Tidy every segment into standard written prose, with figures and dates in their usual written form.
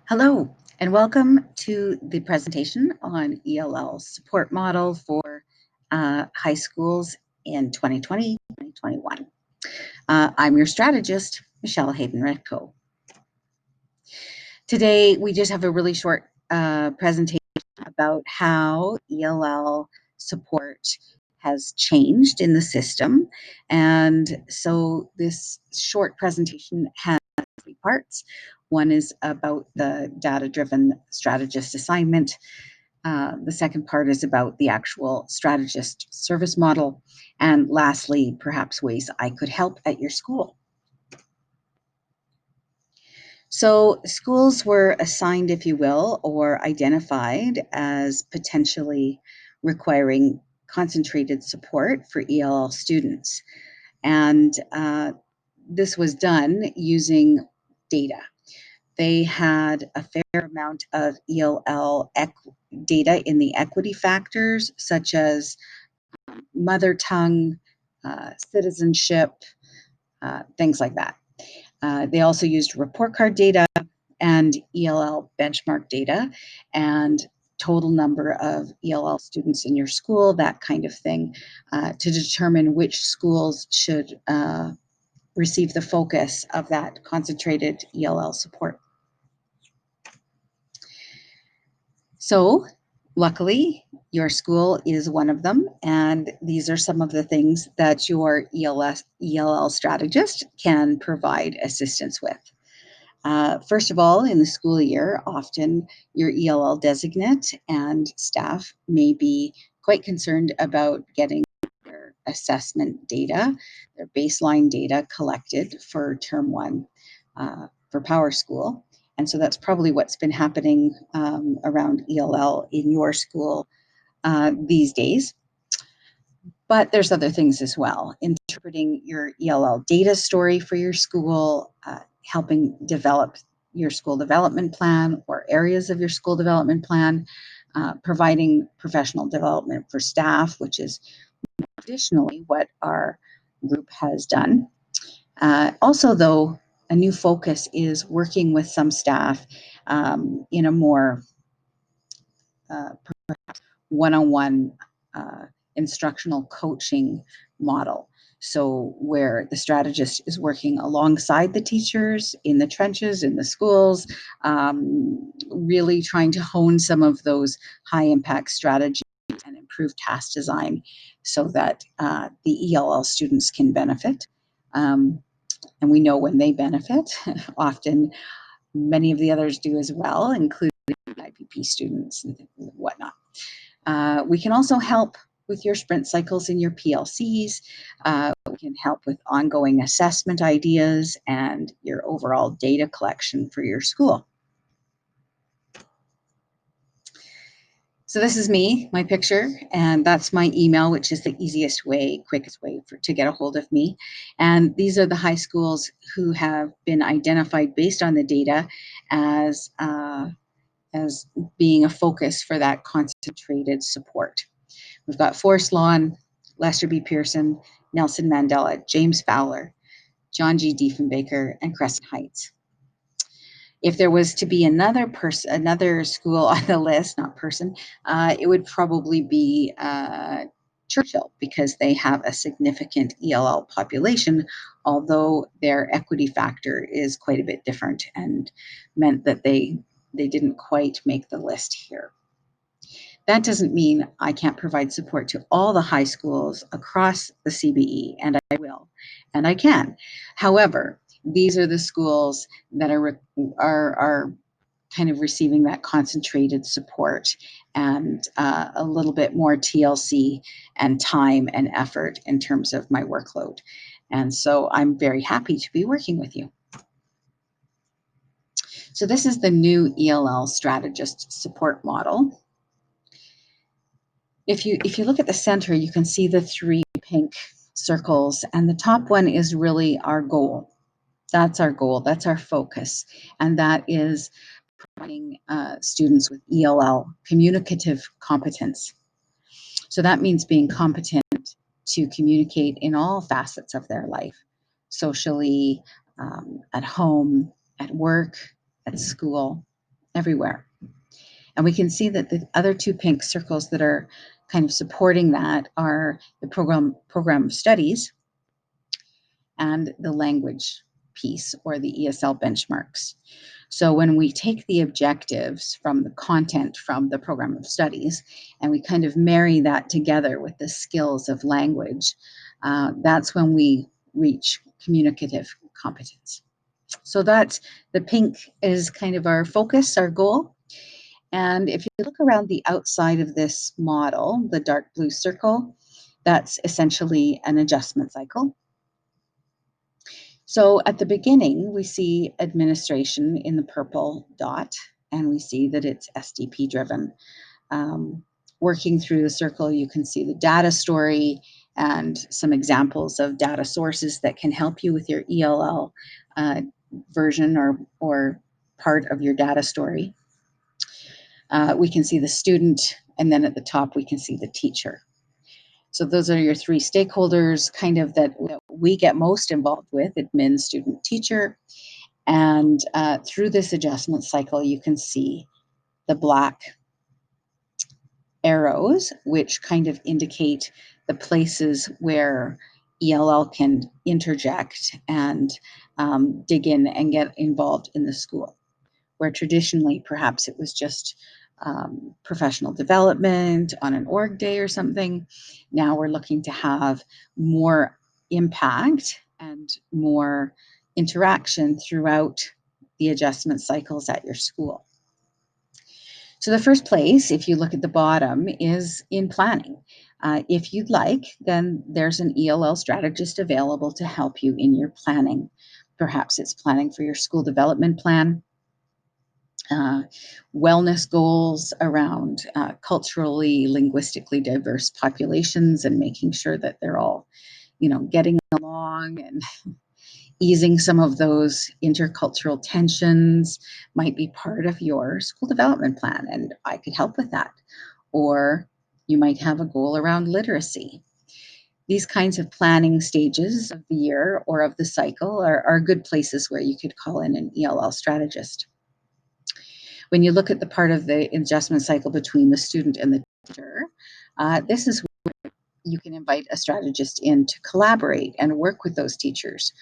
Hello, and welcome to the presentation on ELL support model for high schools in 2020-2021. I'm your strategist, Michelle Hayden-Redco. Today, we just have a really short presentation about how ELL support has changed in the system. And so this short presentation has three parts. One is about the data-driven strategist assignment. The second part is about the actual strategist service model. And lastly, perhaps ways I could help at your school. So schools were assigned, if you will, or identified as potentially requiring concentrated support for ELL students. And this was done using data. They had a fair amount of ELL data in the equity factors, such as mother tongue, citizenship, things like that. They also used report card data and ELL benchmark data and total number of ELL students in your school, that kind of thing, to determine which schools should receive the focus of that concentrated ELL support. So luckily, your school is one of them, and these are some of the things that your ELL strategist can provide assistance with. First of all, in the school year, often your ELL designate and staff may be quite concerned about getting their assessment data, their baseline data collected for term one for Power School. And so that's probably what's been happening around ELL in your school these days. But there's other things as well. Interpreting your ELL data story for your school, helping develop your school development plan or areas of your school development plan, providing professional development for staff, which is traditionally what our group has done. Also, though, a new focus is working with some staff in a more one-on-one instructional coaching model. So where the strategist is working alongside the teachers in the trenches, in the schools, really trying to hone some of those high impact strategies and improve task design so that the ELL students can benefit. And we know when they benefit, often many of the others do as well, including IPP students and whatnot. We can also help with your sprint cycles in your PLCs. We can help with ongoing assessment ideas and your overall data collection for your school. So this is me, my picture, and that's my email, which is the easiest way, quickest way to get a hold of me. And these are the high schools who have been identified based on the data as being a focus for that concentrated support. We've got Forest Lawn, Lester B. Pearson, Nelson Mandela, James Fowler, John G. Diefenbaker, and Crescent Heights. If there was to be another school on the list, not person, it would probably be Churchill, because they have a significant ELL population, although their equity factor is quite a bit different and meant that they didn't quite make the list here. That doesn't mean I can't provide support to all the high schools across the CBE, and I will, and I can. However, these are the schools that are kind of receiving that concentrated support and a little bit more TLC and time and effort in terms of my workload. And so I'm very happy to be working with you. So this is the new ELL strategist support model. If you look at the center, you can see the three pink circles, and the top one is really our goal. That's our goal, that's our focus, and that is providing students with ELL communicative competence. So that means being competent to communicate in all facets of their life, socially, at home, at work, at school. everywhere. And we can see that the other two pink circles that are kind of supporting that are the program of studies and the language piece, or the ESL benchmarks. So when we take the objectives from the content from the program of studies and we kind of marry that together with the skills of language, that's when we reach communicative competence. So that's the pink is kind of our focus, our goal. And if you look around the outside of this model, the dark blue circle, that's essentially an adjustment cycle. So at the beginning, we see administration in the purple dot, and we see that it's SDP driven. Working through the circle, you can see the data story and some examples of data sources that can help you with your ELL version or part of your data story. We can see the student, and then at the top, we can see the teacher. So those are your three stakeholders kind of that we get most involved with: admin, student, teacher. And through this adjustment cycle, you can see the black arrows, which kind of indicate the places where ELL can interject and dig in and get involved in the school, where traditionally perhaps it was just professional development on an org day or something. Now we're looking to have more impact and more interaction throughout the adjustment cycles at your school. So the first place, if you look at the bottom, is in planning. If you'd like, then there's an ELL strategist available to help you in your planning. Perhaps it's planning for your school development plan, wellness goals around culturally, linguistically diverse populations, and making sure that they're all, getting along, and easing some of those intercultural tensions might be part of your school development plan, and I could help with that. Or you might have a goal around literacy. These kinds of planning stages of the year or of the cycle are good places where you could call in an ELL strategist. When you look at the part of the adjustment cycle between the student and the teacher, this is where you can invite a strategist in to collaborate and work with those teachers,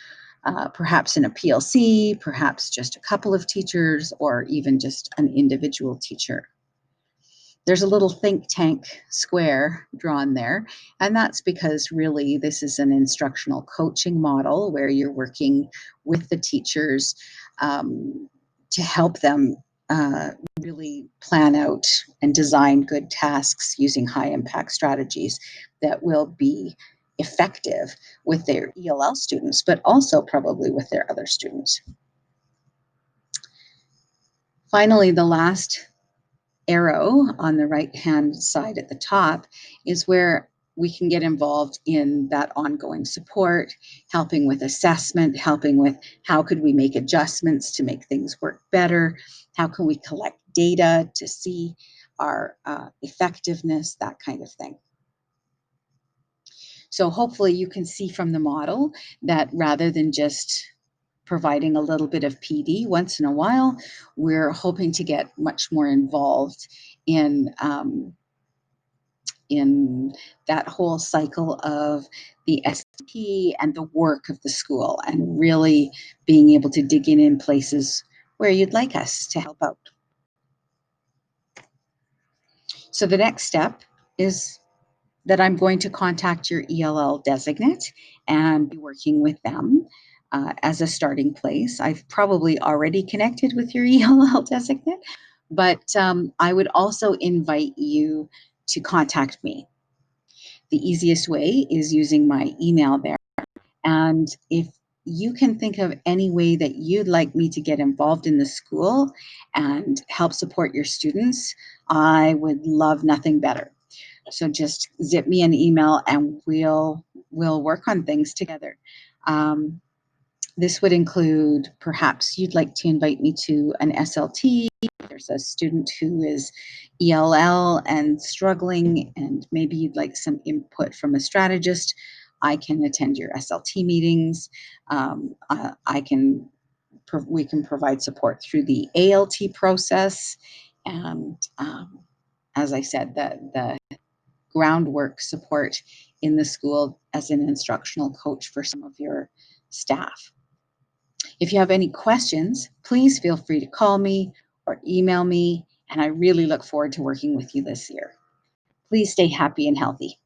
perhaps in a PLC, perhaps just a couple of teachers, or even just an individual teacher. There's a little think tank square drawn there, and that's because really this is an instructional coaching model where you're working with the teachers to help them really plan out and design good tasks using high impact strategies that will be effective with their ELL students, but also probably with their other students. Finally, the last arrow on the right-hand side at the top is where we can get involved in that ongoing support, helping with assessment, helping with how could we make adjustments to make things work better, how can we collect data to see our effectiveness, that kind of thing. So hopefully you can see from the model that rather than just providing a little bit of PD once in a while, we're hoping to get much more involved in that whole cycle of the SP and the work of the school, and really being able to dig in places where you'd like us to help out. So the next step is that I'm going to contact your ELL designate and be working with them as a starting place. I've probably already connected with your ELL designate, but I would also invite you to contact me. The easiest way is using my email there. And if you can think of any way that you'd like me to get involved in the school and help support your students, I would love nothing better. So just zip me an email and we'll work on things together. This would include perhaps you'd like to invite me to an SLT. There's a student who is ELL and struggling, and maybe you'd like some input from a strategist. I can attend your SLT meetings. I can we can provide support through the ALT process, and as I said, the groundwork support in the school as an instructional coach for some of your staff. If you have any questions, please feel free to call me or email me, and I really look forward to working with you this year. Please stay happy and healthy.